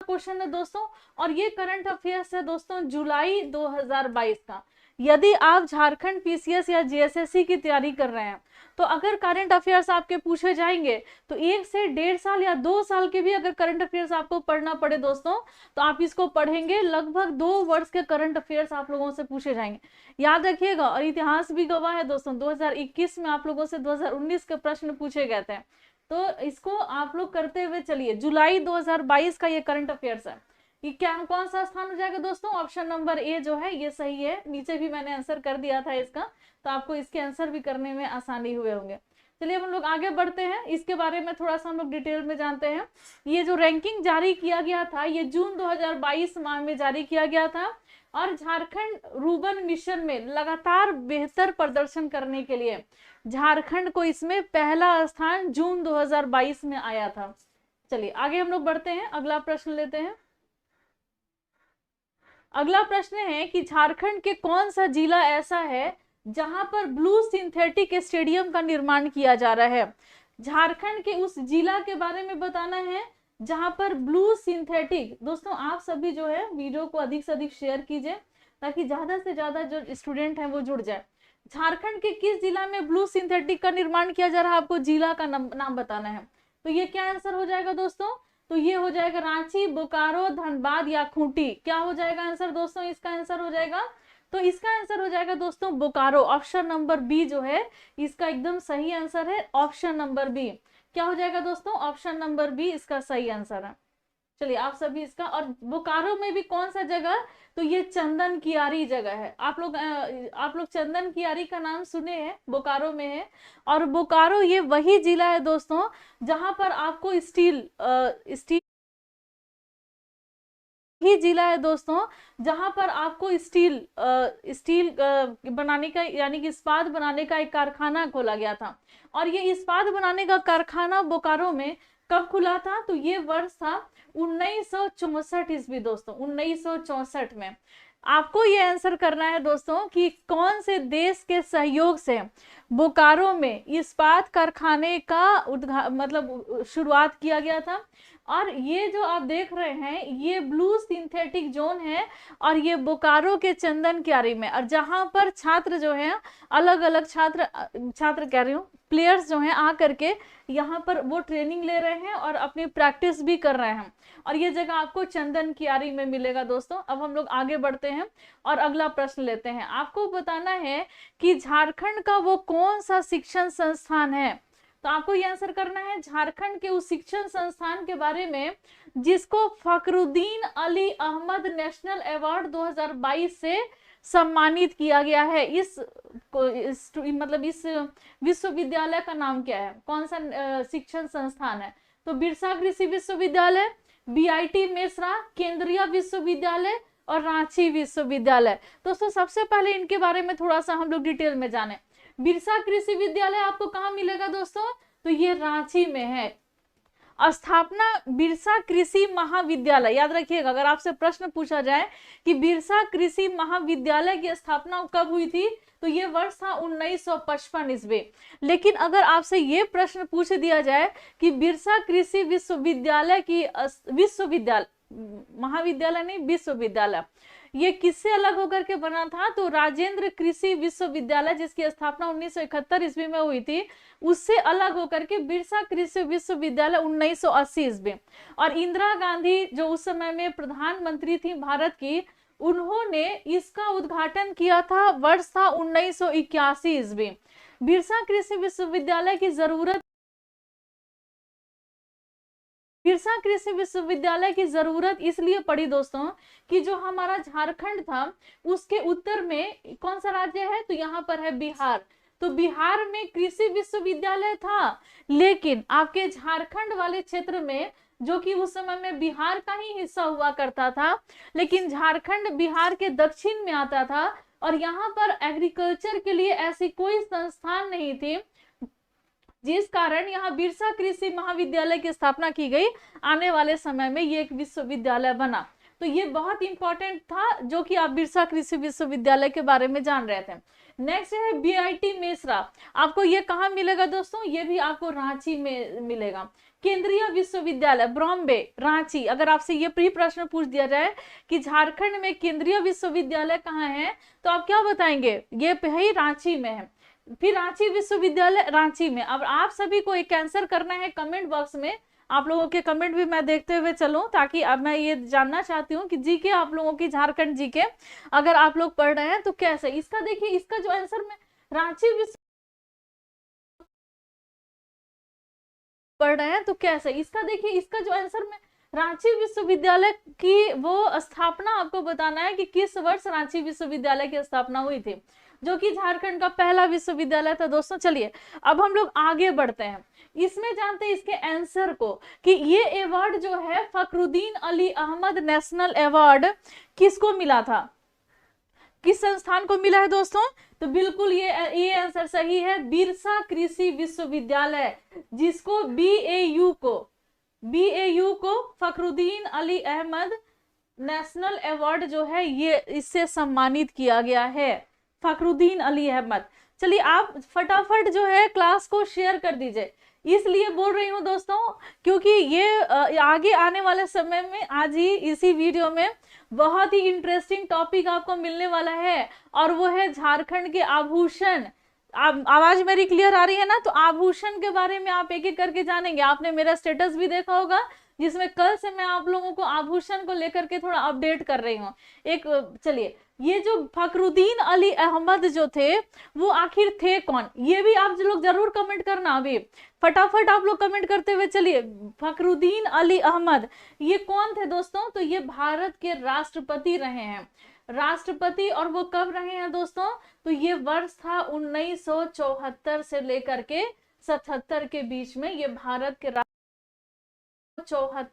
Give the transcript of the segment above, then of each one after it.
Question है दोस्तों, और ये करंट अफेयर्स है दोस्तों जुलाई 2022 का। यदि आप झारखंड पीसीएस या जेएसएससी की तैयारी कर रहे हैं तो अगर करंट अफेयर्स आपके पूछे जाएंगे तो 1 से 1.5 साल या 2 साल के भी अगर करंट अफेयर्स आपको पढ़ना पड़े दोस्तों तो आप इसको पढ़ेंगे। लगभग 2 वर्ष के करंट अफेयर्स आप लोगों से पूछे जाएंगे, याद रखिएगा। और इतिहास भी गवाह है दोस्तों, 2021 में आप लोगों से 2019 के प्रश्न पूछे गए थे, तो इसको आप लोग करते हुए चलिए। जुलाई 2022 का ये करंट अफेयर्स है। ये क्या कौन सा स्थान हो जाएगा दोस्तों? ऑप्शन नंबर ए जो है ये सही है। नीचे भी मैंने आंसर कर दिया था इसका, तो आपको इसके आंसर भी करने में आसानी हुए होंगे। चलिए हम लोग आगे बढ़ते हैं, इसके बारे में थोड़ा सा हम लोग डिटेल में जानते हैं। ये जो रैंकिंग जारी किया गया था ये जून 2022 माह में जारी किया गया था, और झारखंड रूर्बन मिशन में लगातार बेहतर प्रदर्शन करने के लिए झारखंड को इसमें पहला स्थान जून 2022 में आया था। चलिए आगे हम लोग बढ़ते हैं, अगला प्रश्न लेते हैं। अगला प्रश्न है कि झारखंड के कौन सा जिला ऐसा है जहां पर ब्लू सिंथेटिक स्टेडियम का निर्माण किया जा रहा है। झारखंड के उस जिला के बारे में बताना है जहां पर ब्लू सिंथेटिक। दोस्तों आप सभी जो है वीडियो को अधिक से अधिक शेयर कीजिए ताकि ज्यादा से ज्यादा जो स्टूडेंट हैं वो जुड़ जाए। झारखंड के किस जिला में ब्लू सिंथेटिक का निर्माण किया जा रहा है, आपको जिला का नाम बताना है। तो ये क्या आंसर हो जाएगा दोस्तों? तो ये हो जाएगा रांची, बोकारो, धनबाद या खूंटी। क्या हो जाएगा आंसर दोस्तों? इसका आंसर हो जाएगा, तो इसका आंसर हो जाएगा दोस्तों बोकारो। ऑप्शन नंबर बी जो है इसका एकदम सही आंसर है, ऑप्शन नंबर बी। क्या हो जाएगा दोस्तों? ऑप्शन नंबर बी इसका सही आंसर है। चलिए आप सभी इसका, और बोकारो में भी कौन सा जगह? तो ये चंदन कियारी जगह है। आप लोग चंदन कियारी का नाम सुने हैं, बोकारो में है। और बोकारो ये वही जिला है दोस्तों जहां पर आपको स्टील ही जिला है दोस्तों जहां पर आपको स्टील बनाने का यानी कि इस्पात बनाने का एक कारखाना खोला गया था। और ये इस्पात बनाने का कारखाना बोकारो में कब खुला था? तो ये वर्ष था 1964 ईस्वी दोस्तों, 1964 में। आपको ये आंसर करना है दोस्तों कि कौन से देश के सहयोग से बोकारो में इस्पात कारखाने का मतलब शुरुआत किया गया था। और ये जो आप देख रहे हैं ये ब्लू सिंथेटिक जोन है, और ये बोकारो के चंदन कियारी में। और जहां पर छात्र जो है अलग अलग छात्र कह रही हूँ प्लेयर्स जो हैं आ करके यहाँ पर वो ट्रेनिंग ले रहे हैं और अपनी प्रैक्टिस भी कर रहे हैं। और ये जगह आपको चंदन कियारी में मिलेगा दोस्तों। अब हम लोग आगे बढ़ते हैं और अगला प्रश्न लेते हैं। आपको बताना है कि झारखंड का वो कौन सा शिक्षण संस्थान है। तो आपको ये आंसर करना है झारखंड के उस शिक्षण संस्थान के बारे में जिसको फखरुद्दीन अली अहमद नेशनल अवार्ड 2022 से सम्मानित किया गया है। इस विश्वविद्यालय का नाम क्या है, कौन सा शिक्षण संस्थान है? तो बिरसा कृषि विश्वविद्यालय, बीआईटी मेसरा, केंद्रीय विश्वविद्यालय और रांची विश्वविद्यालय। दोस्तों सबसे पहले इनके बारे में थोड़ा सा हम लोग डिटेल में जाने। बिरसा कृषि विद्यालय आपको कहाँ मिलेगा दोस्तों? तो ये रांची में है। स्थापना बिरसा कृषि महाविद्यालय, याद रखिएगा अगर आपसे प्रश्न पूछा जाए कि बिरसा कृषि महाविद्यालय की स्थापना कब हुई थी तो ये वर्ष था 1955 ईस्वी। लेकिन अगर आपसे ये प्रश्न पूछ दिया जाए कि बिरसा कृषि विश्वविद्यालय की महाविद्यालय नहीं विश्वविद्यालय ये किससे अलग होकर के बना था? तो राजेंद्र कृषि विश्वविद्यालय जिसकी स्थापना 1971 ईस्वी में हुई थी उससे अलग होकर के बिरसा कृषि विश्वविद्यालय 1980 ईस्वी। और इंदिरा गांधी जो उस समय में प्रधानमंत्री थी भारत की, उन्होंने इसका उद्घाटन किया था, वर्ष था 1981 ईस्वी। बिरसा कृषि विश्वविद्यालय की जरूरत इसलिए पड़ी दोस्तों कि जो हमारा झारखंड था उसके उत्तर में कौन सा राज्य है? तो यहाँ पर है बिहार। तो बिहार में कृषि विश्वविद्यालय था, लेकिन आपके झारखंड वाले क्षेत्र में जो कि उस समय में बिहार का ही हिस्सा हुआ करता था, लेकिन झारखंड बिहार के दक्षिण में आता था और यहाँ पर एग्रीकल्चर के लिए ऐसी कोई संस्थान नहीं थी, जिस कारण यहाँ बिरसा कृषि महाविद्यालय की स्थापना की गई। आने वाले समय में ये एक विश्वविद्यालय बना। तो ये बहुत इंपॉर्टेंट था जो कि आप बिरसा कृषि विश्वविद्यालय के बारे में जान रहे थे। नेक्स्ट है बीआईटी मेसरा, आपको ये कहाँ मिलेगा दोस्तों, ये भी आपको रांची में मिलेगा। केंद्रीय विश्वविद्यालय बॉम्बे रांची, अगर आपसे ये प्री प्रश्न पूछ दिया जाए कि झारखंड में केंद्रीय विश्वविद्यालय कहाँ है, तो आप क्या बताएंगे, ये ही रांची में है। फिर रांची विश्वविद्यालय रांची में। अब आप सभी को एक आंसर करना है कमेंट बॉक्स में, आप लोगों के कमेंट भी मैं देखते हुए चलूं, ताकि अब मैं ये जानना चाहती हूँ कि जीके आप लोगों की, झारखंड जीके अगर आप लोग पढ़ रहे हैं तो कैसे, इसका देखिए, इसका जो आंसर में रांची विश्व पढ़ रहे हैं तो कैसे, इसका देखिए, इसका जो आंसर में रांची विश्वविद्यालय की वो स्थापना आपको बताना है कि किस वर्ष रांची विश्वविद्यालय की स्थापना हुई थी, जो कि झारखंड का पहला विश्वविद्यालय था दोस्तों। चलिए अब हम लोग आगे बढ़ते हैं, इसमें जानते हैं इसके आंसर को कि ये अवार्ड जो है फखरुद्दीन अली अहमद नेशनल अवार्ड किसको मिला था, किस संस्थान को मिला है दोस्तों, तो बिल्कुल ये आंसर सही है, बिरसा कृषि विश्वविद्यालय, जिसको बीएयू को फखरुद्दीन अली अहमद नेशनल अवार्ड जो है ये इससे सम्मानित किया गया है, फखरुद्दीन अली अहमद। चलिए आप फटाफट जो है क्लास को शेयर कर दीजिए, इसलिए बोल रही हूँ दोस्तों क्योंकि ये आगे आने वाले समय में आज ही इसी वीडियो में बहुत ही इंटरेस्टिंग टॉपिक आपको मिलने वाला है, और वो है झारखंड के आभूषण। आवाज मेरी क्लियर आ रही है ना, तो आभूषण के बारे में आप एक एक करके जानेंगे। आपने मेरा स्टेटस भी देखा होगा जिसमें कल से मैं आप लोगों को आभूषण को लेकर के थोड़ा अपडेट कर रही हूँ एक। चलिए ये जो फखरुद्दीन अली अहमद जो थे वो आखिर थे कौन, ये भी आप लोग जरूर कमेंट करना, अभी फटाफट आप लोग कमेंट करते हुए चलिए। फखरुद्दीन अली अहमद ये कौन थे दोस्तों, तो ये भारत के राष्ट्रपति रहे हैं, राष्ट्रपति। और वो कब रहे हैं दोस्तों, तो ये वर्ष था 1974 से लेकर के 77 के बीच में, ये भारत के 74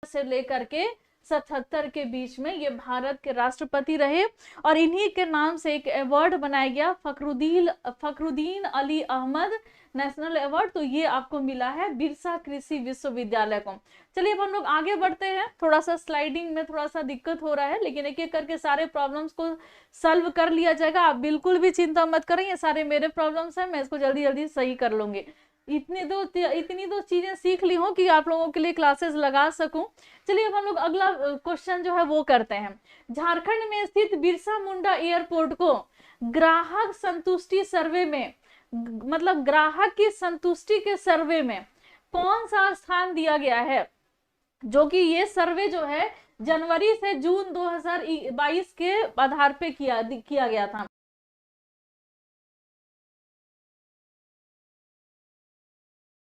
से लेकर के 77 के बीच में ये भारत के राष्ट्रपति रहे, और इन्हीं के नाम से एक अवार्ड बनाया गया, फखरुद्दीन अली अहमद नेशनल अवार्ड। तो ये आपको मिला है बिरसा कृषि विश्वविद्यालय को। चलिए अब हम लोग आगे बढ़ते हैं, थोड़ा सा स्लाइडिंग में थोड़ा सा दिक्कत हो रहा है, लेकिन एक एक करके सारे प्रॉब्लम्स को सॉल्व कर लिया जाएगा, आप बिल्कुल भी चिंता मत करें, ये सारे मेरे प्रॉब्लम्स हैं, मैं इसको जल्दी जल्दी सही कर लूंगी। इतनी दो चीजें सीख ली हूँ कि आप लोगों के लिए क्लासेस लगा सकूं। चलिए अब हम लोग अगला क्वेश्चन जो है वो करते हैं। झारखंड में स्थित बिरसा मुंडा एयरपोर्ट को ग्राहक संतुष्टि सर्वे में, मतलब ग्राहक की संतुष्टि के सर्वे में कौन सा स्थान दिया गया है, जो कि ये सर्वे जो है जनवरी से जून 2022 के आधार पे किया गया था।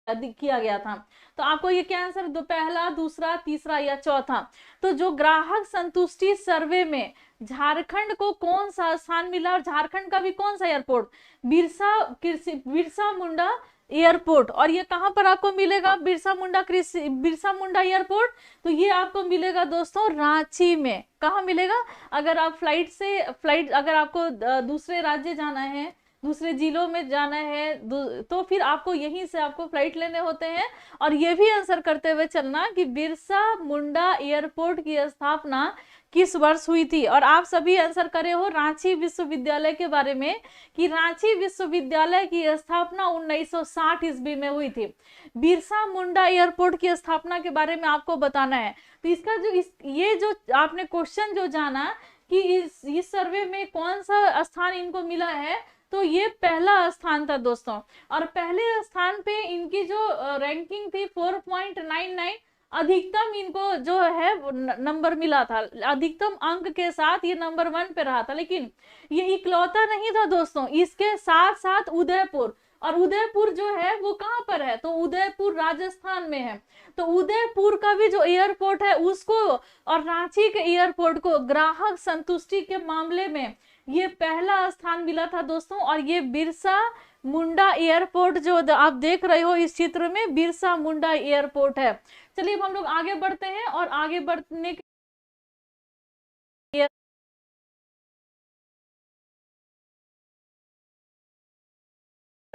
किया गया था, तो आपको ये क्या आंसर, दो पहला, दूसरा, तीसरा या चौथा। तो जो ग्राहक संतुष्टि सर्वे में झारखंड को कौन सा स्थान मिला, और झारखंड का भी कौन सा एयरपोर्ट, बिरसा मुंडा एयरपोर्ट। और ये कहां पर आपको मिलेगा, बिरसा मुंडा एयरपोर्ट, तो ये आपको मिलेगा दोस्तों रांची में। कहाँ मिलेगा, अगर आप फ्लाइट अगर आपको दूसरे राज्य जाना है, दूसरे जिलों में जाना है, तो फिर आपको यहीं से आपको फ्लाइट लेने होते हैं। और ये भी आंसर करते हुए चलना कि बिरसा मुंडा एयरपोर्ट की स्थापना किस वर्ष हुई थी। और आप सभी आंसर करे हो रांची विश्वविद्यालय के बारे में, कि रांची विश्वविद्यालय की स्थापना 1960 ईस्वी में हुई थी। बिरसा मुंडा एयरपोर्ट की स्थापना के बारे में आपको बताना है। तो इसका ये जो आपने क्वेश्चन जो जाना कि इस सर्वे में कौन सा स्थान इनको मिला है, तो ये पहला स्थान था दोस्तों। और पहले स्थान पे इनकी जो रैंकिंग थी 4.99, अधिकतम इनको जो है नंबर मिला था, अधिकतम अंक के साथ ये नंबर 1 पे रहा था। लेकिन ये इकलौता नहीं था दोस्तों, इसके साथ साथ उदयपुर, और उदयपुर जो है वो कहाँ पर है, तो उदयपुर राजस्थान में है। तो उदयपुर का भी जो एयरपोर्ट है उसको, और रांची के एयरपोर्ट को ग्राहक संतुष्टि के मामले में ये पहला स्थान मिला था दोस्तों। और ये बिरसा मुंडा एयरपोर्ट जो आप देख रहे हो इस चित्र में, बिरसा मुंडा एयरपोर्ट है। चलिए अब हम लोग आगे बढ़ते हैं, और आगे बढ़ने के लिए,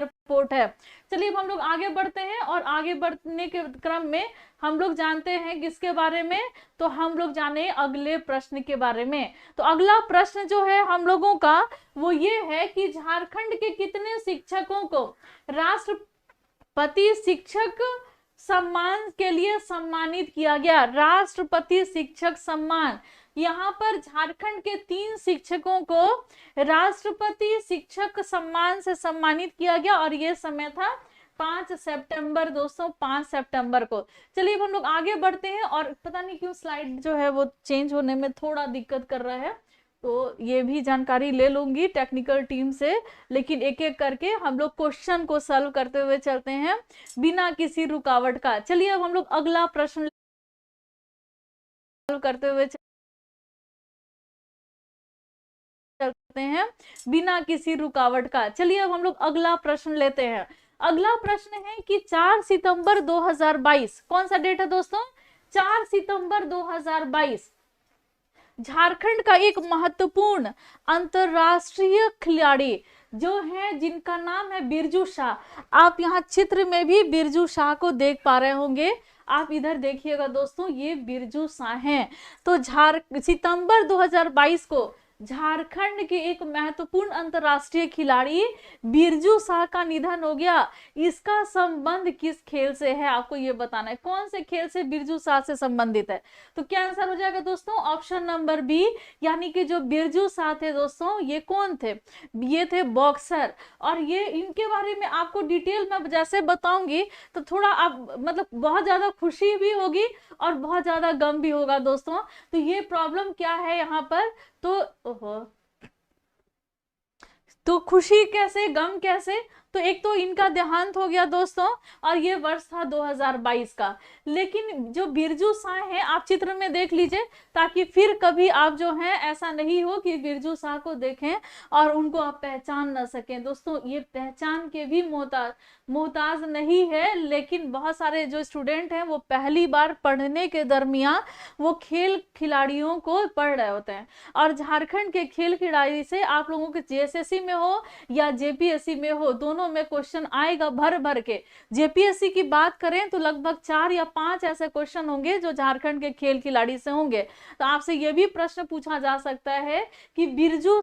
एयरपोर्ट है। चलिए अब हम लोग आगे बढ़ते हैं, और आगे बढ़ने के क्रम में हम लोग जानते हैं किसके बारे में, तो हम लोग जाने अगले प्रश्न के बारे में। तो अगला प्रश्न जो है हम लोगों का वो ये है कि झारखंड के कितने शिक्षकों को राष्ट्रपति शिक्षक सम्मान के लिए सम्मानित किया गया। राष्ट्रपति शिक्षक सम्मान, यहाँ पर झारखंड के 3 शिक्षकों को राष्ट्रपति शिक्षक सम्मान से सम्मानित किया गया, और ये समय था 5 सितंबर दोस्तों, 5 सितंबर को। चलिए अब हम लोग आगे बढ़ते हैं, और पता नहीं क्यों स्लाइड जो है वो चेंज होने में थोड़ा दिक्कत कर रहा है, तो ये भी जानकारी ले लूंगी टेक्निकल टीम से, लेकिन एक एक करके हम लोग क्वेश्चन को सॉल्व करते हुए चलते हैं बिना किसी रुकावट का। चलिए अब हम लोग अगला प्रश्न सॉल्व करते हुए चलते हैं बिना किसी रुकावट का। चलिए अब हम लोग अगला प्रश्न लेते हैं। अगला प्रश्न है कि 4 सितंबर 2022 कौन सा डेट है दोस्तों? 4 सितंबर 2022 झारखंड का एक महत्वपूर्ण अंतरराष्ट्रीय खिलाड़ी जो है, जिनका नाम है बिरजू शाह। आप यहाँ चित्र में भी बिरजू शाह को देख पा रहे होंगे, आप इधर देखिएगा दोस्तों, ये बिरजू शाह हैं। तो सितंबर 2022 को झारखंड के एक महत्वपूर्ण अंतरराष्ट्रीय खिलाड़ी बिरजू शाह का निधन हो गया। इसका संबंध किस खेल से है आपको ये बताना है, कौन से खेल से बिरजू शाह से संबंधित है। तो क्या आंसर हो जाएगा दोस्तों? ऑप्शन नंबर बी, यानी कि जो बिरजू शाह थे दोस्तों, ये कौन थे? ये थे बॉक्सर। और ये इनके बारे में आपको डिटेल में जैसे बताऊंगी तो थोड़ा आप मतलब बहुत ज्यादा खुशी भी होगी और बहुत ज्यादा गम भी होगा दोस्तों। तो ये प्रॉब्लम क्या है यहाँ पर, तो खुशी कैसे, गम कैसे? तो एक तो इनका देहांत हो गया दोस्तों, और ये वर्ष था 2022 का। लेकिन जो बिरजू शाह हैं आप चित्र में देख लीजिए, ताकि फिर कभी आप जो हैं ऐसा नहीं हो कि बिरजू शाह को देखें और उनको आप पहचान ना सकें। दोस्तों ये पहचान के भी मोहताज नहीं है, लेकिन बहुत सारे जो स्टूडेंट हैं वो पहली बार पढ़ने के दरमियान वो खेल खिलाड़ियों को पढ़ रहे होते हैं। और झारखंड के खेल खिलाड़ी से आप लोगों के जेएसएससी में हो या जेपीएससी में हो, दोनों में क्वेश्चन आएगा भर भर के। जेपीएससी की बात करें तो लगभग 4 या 5 ऐसे क्वेश्चन होंगे जो झारखंड के खेल खिलाड़ी से होंगे। तो आपसे यह भी प्रश्न पूछा जा सकता है कि बिरजू